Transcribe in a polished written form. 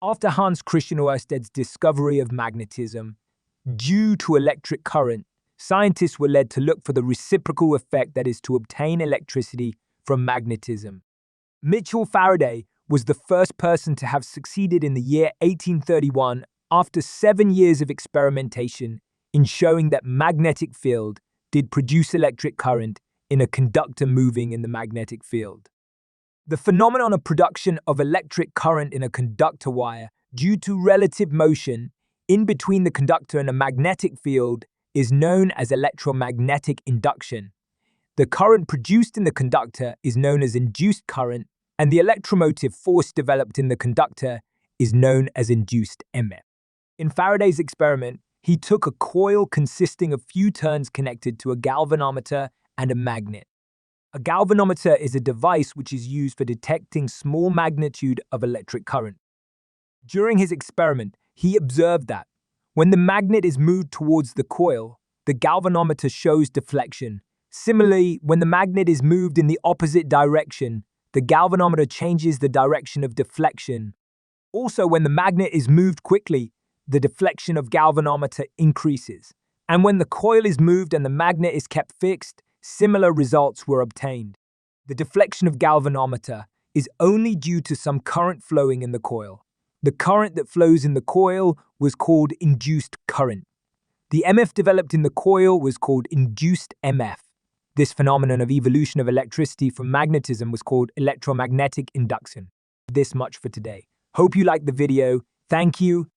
After Hans Cristian Oersted's discovery of magnetism, due to electric current, scientists were led to look for the reciprocal effect that is to obtain electricity from magnetism. Micheal Faraday was the first person to have succeeded in the year 1831 after 7 years of experimentation in showing that magnetic field did produce electric current in a conductor moving in the magnetic field. The phenomenon of production of electric current in a conductor wire due to relative motion in between the conductor and a magnetic field is known as electromagnetic induction. The current produced in the conductor is known as induced current, and the electromotive force developed in the conductor is known as induced EMF. In Faraday's experiment, he took a coil consisting of few turns connected to a galvanometer and a magnet. A galvanometer is a device which is used for detecting small magnitude of electric current. During his experiment, he observed that when the magnet is moved towards the coil, the galvanometer shows deflection. Similarly, when the magnet is moved in the opposite direction, the galvanometer changes the direction of deflection. Also, when the magnet is moved quickly, the deflection of galvanometer increases. And when the coil is moved and the magnet is kept fixed, similar results were obtained. The deflection of galvanometer is only due to some current flowing in the coil. The current that flows in the coil was called induced current. The EMF developed in the coil was called induced EMF. This phenomenon of evolution of electricity from magnetism was called electromagnetic induction. This much for today. Hope you liked the video. Thank you.